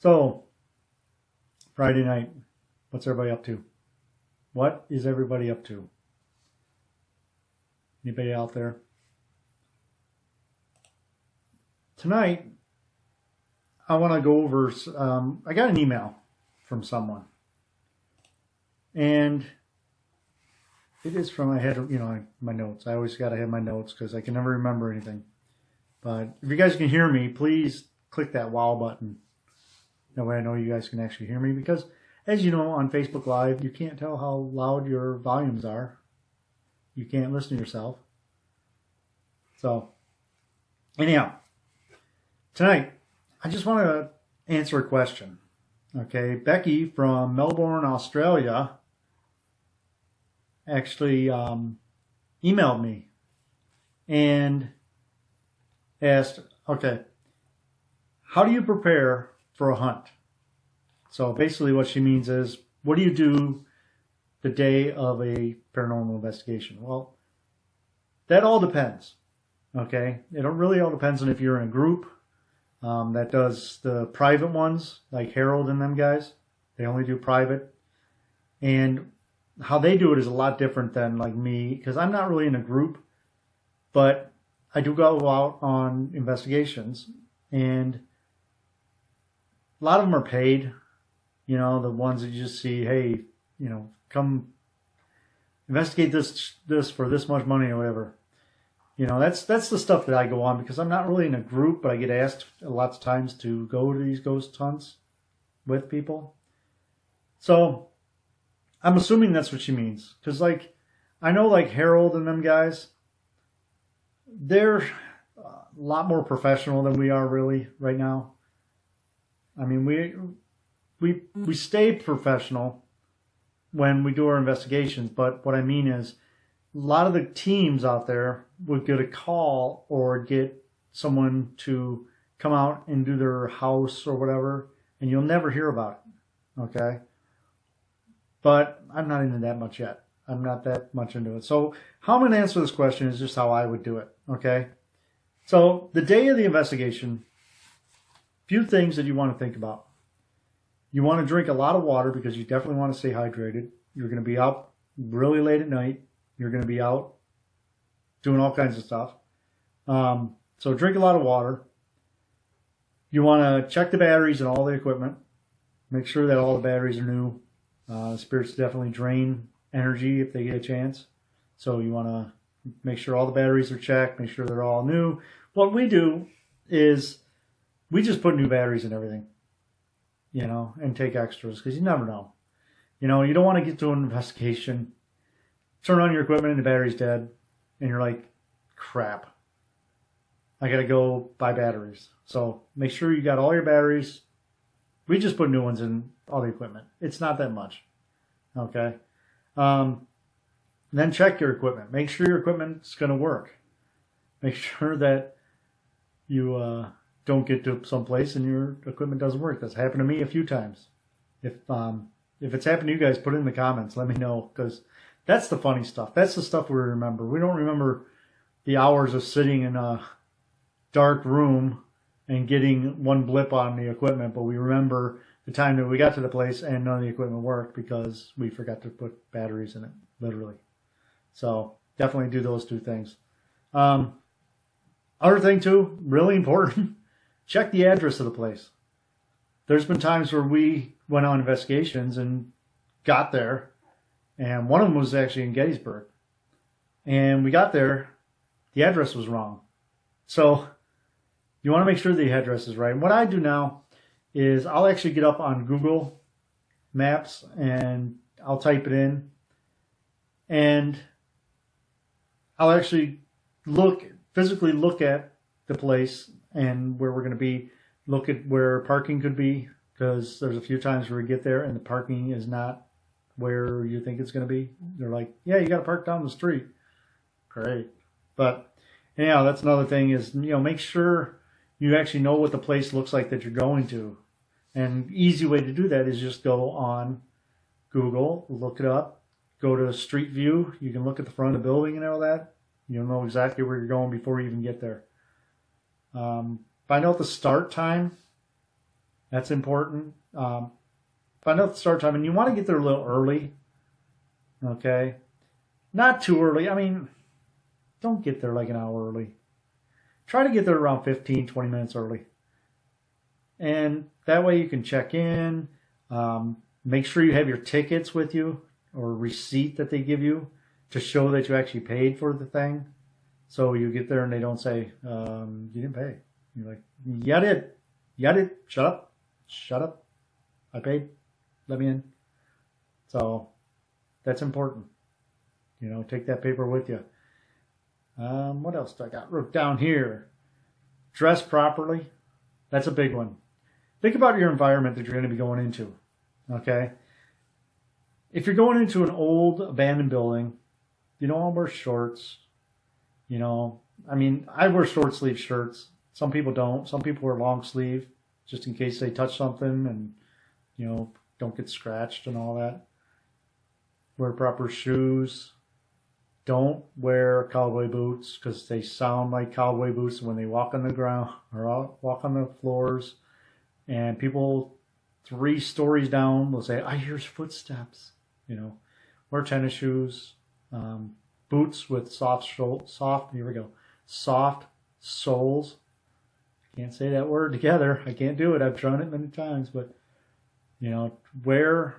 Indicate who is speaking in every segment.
Speaker 1: So, Friday night, what's everybody up to? What is everybody up to? Anybody out there? Tonight, I want to go over, I got an email from someone. And it is from, I had, my notes. I always got to have my notes because I can never remember anything. But if you guys can hear me, please click that wow button. That way I know you guys can actually hear me. Because, as you know, on Facebook Live, you can't tell how loud your volumes are. You can't listen to yourself. So, anyhow, tonight, I just want to answer a question. Okay, Becky from Melbourne, Australia, actually emailed me and asked, okay, how do you prepare for a hunt? So basically what she means is, what do you do the day of a paranormal investigation? Well, that all depends, okay? It really all depends on if you're in a group that does the private ones, like Harold and them guys. They only do private. And how they do it is a lot different than like me, because I'm not really in a group, but I do go out on investigations, and a lot of them are paid. You know, the ones that you just see, hey, come investigate this for this much money or whatever. That's the stuff that I go on because I'm not really in a group, but I get asked lots of times to go to these ghost hunts with people. So I'm assuming that's what she means. Because, I know, Harold and them guys, they're a lot more professional than we are really right now. I mean, we stay professional when we do our investigations, but what I mean is a lot of the teams out there would get a call or get someone to come out and do their house or whatever, and you'll never hear about it, okay? But I'm not into that much yet. I'm not that much into it. So how I'm going to answer this question is just how I would do it, okay? So the day of the investigation, few things that you want to think about. You want to drink a lot of water because you definitely want to stay hydrated. You're going to be out really late at night. You're going to be out doing all kinds of stuff. So drink a lot of water. You want to check the batteries and all the equipment. Make sure that all the batteries are new. Spirits definitely drain energy if they get a chance. So you want to make sure all the batteries are checked. Make sure they're all new. What we do is we just put new batteries in everything, and take extras because you never know. You don't want to get to an investigation, turn on your equipment and the battery's dead, and you're like, crap, I got to go buy batteries. So make sure you got all your batteries. We just put new ones in all the equipment. It's not that much. Okay. Then check your equipment. Make sure your equipment's going to work. Make sure that you don't get to someplace and your equipment doesn't work. That's happened to me a few times. If it's happened to you guys, put it in the comments. Let me know, because that's the funny stuff. That's the stuff we remember. We don't remember the hours of sitting in a dark room and getting one blip on the equipment, but we remember the time that we got to the place and none of the equipment worked because we forgot to put batteries in it, literally. So definitely do those two things. Other thing too, really important, check the address of the place. There's been times where we went on investigations and got there, and one of them was actually in Gettysburg. And we got there, the address was wrong. So you want to make sure the address is right. And what I do now is I'll actually get up on Google Maps and I'll type it in, and I'll actually physically look at the place and where we're going to be, look at where parking could be, because there's a few times where we get there and the parking is not where you think it's going to be. They're like, yeah, you got to park down the street. Great. But anyhow, that's another thing is, make sure you actually know what the place looks like that you're going to. And easy way to do that is just go on Google, look it up, go to Street View. You can look at the front of the building and all that. You'll know exactly where you're going before you even get there. Find out the start time That's important. Find out the start time, and you want to get there a little early. Okay, not too early. I mean, don't get there like an hour early. Try to get there around 15, 20 minutes early. And that way you can check in. Make sure you have your tickets with you or receipt that they give you to show that you actually paid for the thing. So you get there and they don't say, you didn't pay. You're like, yeah, I did. Yeah, I did. Shut up. Shut up. I paid. Let me in. So that's important. You know, take that paper with you. What else do I got wrote down here? Dress properly. That's a big one. Think about your environment that you're going to be going into. Okay? If you're going into an old abandoned building, you don't want to wear shorts. You know, I mean, I wear short sleeve shirts. Some people don't. Some people wear long sleeve just in case they touch something and, you know, don't get scratched and all that. Wear proper shoes. Don't wear cowboy boots because they sound like cowboy boots when they walk on the ground or walk on the floors. And people 3 stories down will say, I hear footsteps. You know, wear tennis shoes, boots with soft soles. Can't say that word together. I can't do it. I've tried it many times, but you know, wear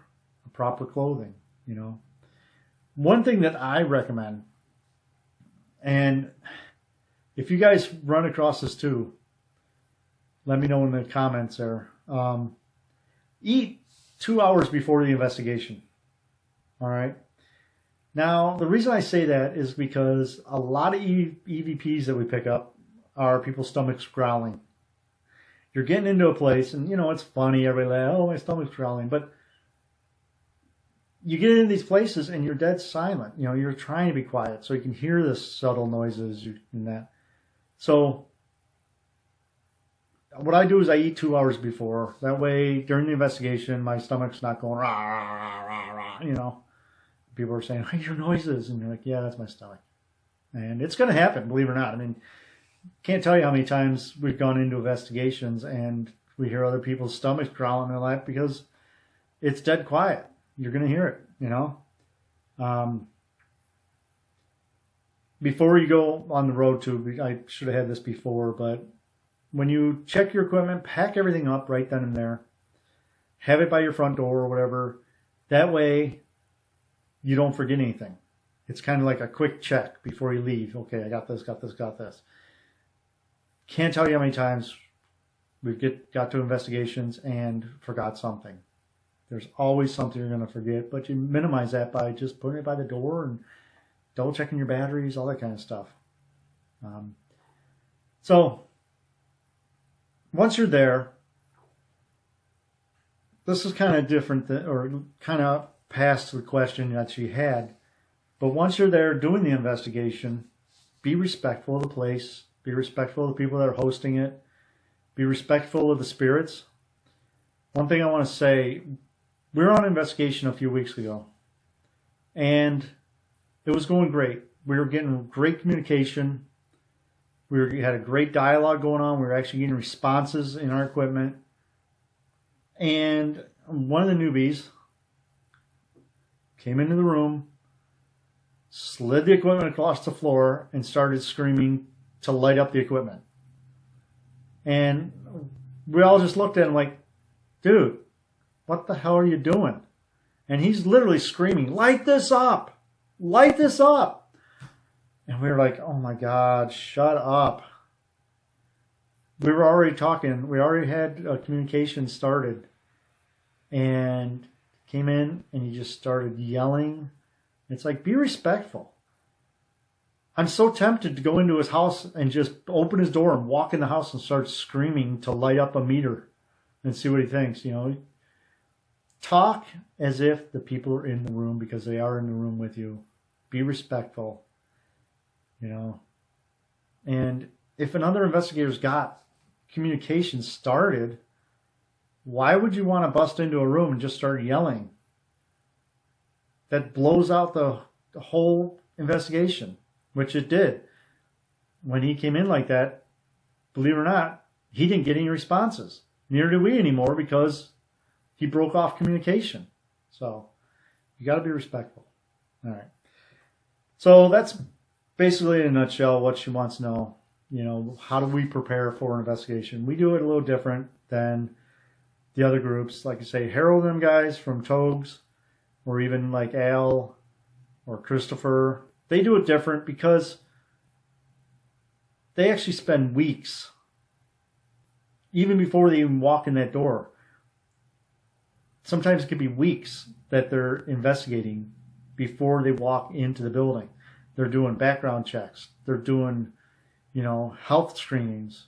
Speaker 1: proper clothing. You know, one thing that I recommend, and if you guys run across this too, let me know in the comments there. Eat 2 hours before the investigation. All right. Now, the reason I say that is because a lot of EVPs that we pick up are people's stomachs growling. You're getting into a place, and you know, it's funny. Everybody like, oh, my stomach's growling. But you get into these places and you're dead silent. You know, you're trying to be quiet so you can hear the subtle noises and that. So what I do is I eat 2 hours before. That way, during the investigation, my stomach's not going rah, rah, rah, rah, you know. People are saying, I hear noises. And you're like, yeah, that's my stomach. And it's going to happen, believe it or not. I mean, can't tell you how many times we've gone into investigations and we hear other people's stomachs growling in their lap because it's dead quiet. You're going to hear it, you know. Before you go on the road to, I should have had this before, but when you check your equipment, pack everything up right then and there. Have it by your front door or whatever. That way, you don't forget anything. It's kind of like a quick check before you leave. Okay, I got this, got this, got this. Can't tell you how many times we've got to investigations and forgot something. There's always something you're going to forget, but you minimize that by just putting it by the door and double checking your batteries, all that kind of stuff. So once you're there, this is kind of different, or kind of past the question that she had. But once you're there doing the investigation, be respectful of the place, be respectful of the people that are hosting it, be respectful of the spirits. One thing I want to say, we were on an investigation a few weeks ago, and it was going great. We were getting great communication. We had a great dialogue going on. We were actually getting responses in our equipment. And one of the newbies came into the room, slid the equipment across the floor, and started screaming to light up the equipment. And we all just looked at him like, dude, what the hell are you doing? And he's literally screaming, light this up! Light this up! And we were like, oh my God, shut up. We were already talking. We already had a communication started. And came in and he just started yelling. It's like, be respectful. I'm so tempted to go into his house and just open his door and walk in the house and start screaming to light up a meter and see what he thinks. You know, talk as if the people are in the room because they are in the room with you. Be respectful, you know. And if another investigator's got communication started, why would you want to bust into a room and just start yelling? That blows out the whole investigation, which it did. When he came in like that, believe it or not, he didn't get any responses. Neither do we anymore because he broke off communication. So you got to be respectful. All right. So that's basically in a nutshell what she wants to know. You know, how do we prepare for an investigation? We do it a little different than the other groups. Like I say, Harold and them guys from Togs, or even like Al or Christopher, they do it different because they actually spend weeks, even before they even walk in that door. Sometimes it could be weeks that they're investigating before they walk into the building. They're doing background checks. They're doing, you know, health screenings.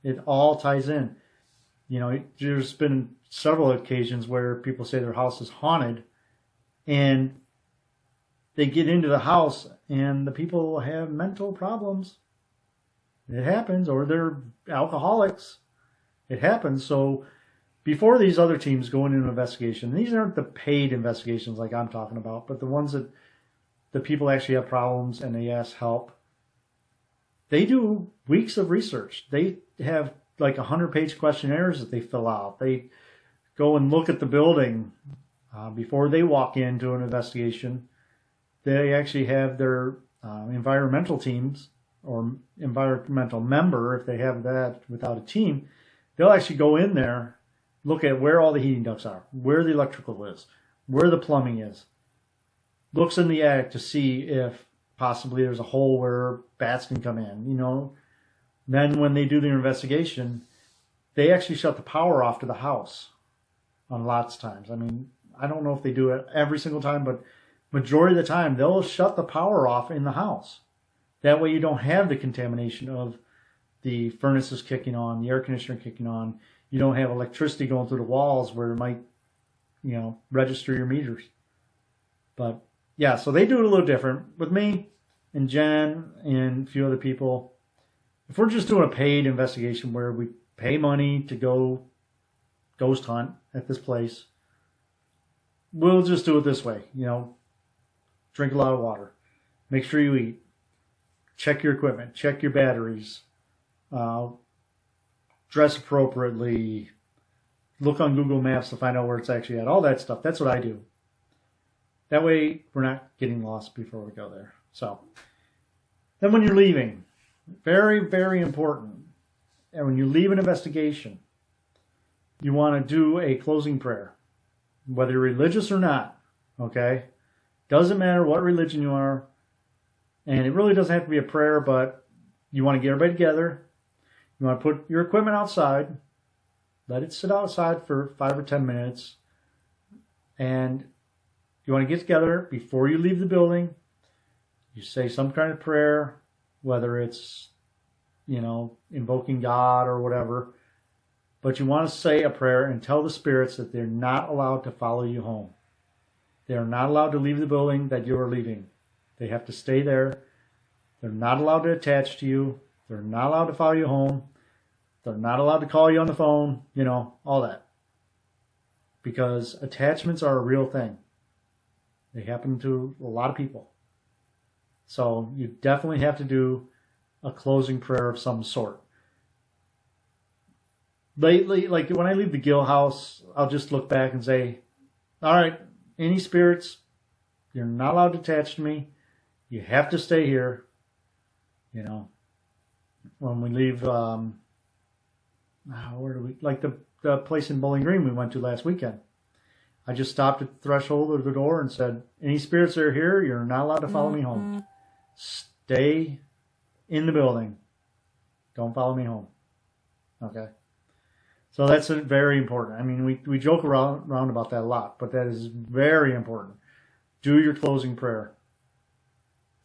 Speaker 1: It all ties in. You know, there's been several occasions where people say their house is haunted, and they get into the house and the people have mental problems. It happens. Or they're alcoholics. It happens. So before these other teams go into an investigation, these aren't the paid investigations like I'm talking about, but the ones that the people actually have problems and they ask help. They do weeks of research. They have like 100-page questionnaires that they fill out. They go and look at the building before they walk into an investigation. They actually have their environmental teams or environmental member, if they have that without a team, they'll actually go in there, look at where all the heating ducts are, where the electrical is, where the plumbing is. Looks in the attic to see if possibly there's a hole where bats can come in, you know. Then when they do their investigation, they actually shut the power off to the house on lots of times. I mean, I don't know if they do it every single time, but majority of the time they'll shut the power off in the house. That way you don't have the contamination of the furnaces kicking on, the air conditioner kicking on. You don't have electricity going through the walls where it might, you know, register your meters. But yeah, so they do it a little different. With me and Jen and a few other people, if we're just doing a paid investigation where we pay money to go ghost hunt at this place, we'll just do it this way. You know, drink a lot of water. Make sure you eat. Check your equipment. Check your batteries. Dress appropriately. Look on Google Maps to find out where it's actually at. All that stuff. That's what I do. That way we're not getting lost before we go there. So then when you're leaving, very, very important. And when you leave an investigation, you want to do a closing prayer, whether you're religious or not. Okay? Doesn't matter what religion you are. And it really doesn't have to be a prayer, but you want to get everybody together. You want to put your equipment outside. Let it sit outside for 5 or 10 minutes. And you want to get together before you leave the building. You say some kind of prayer, whether it's, you know, invoking God or whatever. But you want to say a prayer and tell the spirits that they're not allowed to follow you home. They are not allowed to leave the building that you are leaving. They have to stay there. They're not allowed to attach to you. They're not allowed to follow you home. They're not allowed to call you on the phone, you know, all that. Because attachments are a real thing. They happen to a lot of people. So you definitely have to do a closing prayer of some sort. Lately, like when I leave the Gill house, I'll just look back and say, all right, any spirits, you're not allowed to attach to me. You have to stay here. You know, when we leave, where do we, like the place in Bowling Green we went to last weekend. I just stopped at the threshold of the door and said, any spirits that are here, you're not allowed to follow me home. Stay in the building. Don't follow me home. Okay? So that's very important. I mean, we joke around about that a lot, but that is very important. Do your closing prayer.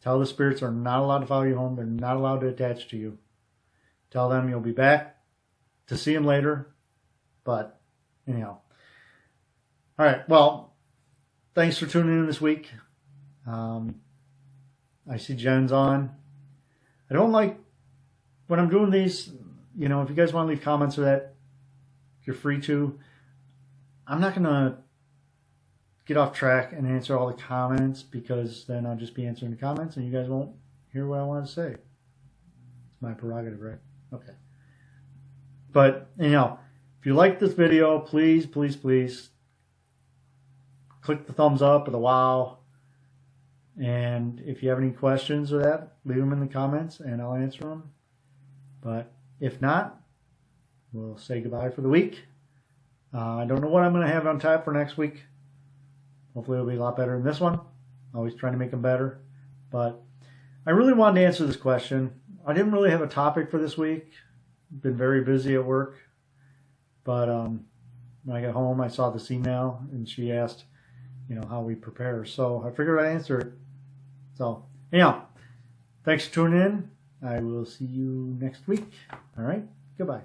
Speaker 1: Tell the spirits are not allowed to follow you home. They're not allowed to attach to you. Tell them you'll be back to see them later. But anyhow. All right. Well, thanks for tuning in this week. I see Jen's on. I don't like when I'm doing these, you know, if you guys want to leave comments or that, you're free to. I'm not going to get off track and answer all the comments because then I'll just be answering the comments and you guys won't hear what I want to say. It's my prerogative, right? Okay. But, you know, If you like this video, please, please, please click the thumbs up or the wow. And if you have any questions or that, leave them in the comments and I'll answer them. But if not, we'll say goodbye for the week. I don't know what I'm going to have on tap for next week. Hopefully it'll be a lot better than this one. Always trying to make them better. But I really wanted to answer this question. I didn't really have a topic for this week. Been very busy at work. But when I got home, I saw this email and she asked, how we prepare. So I figured I'd answer it. So anyhow, thanks for tuning in. I will see you next week. All right. Goodbye.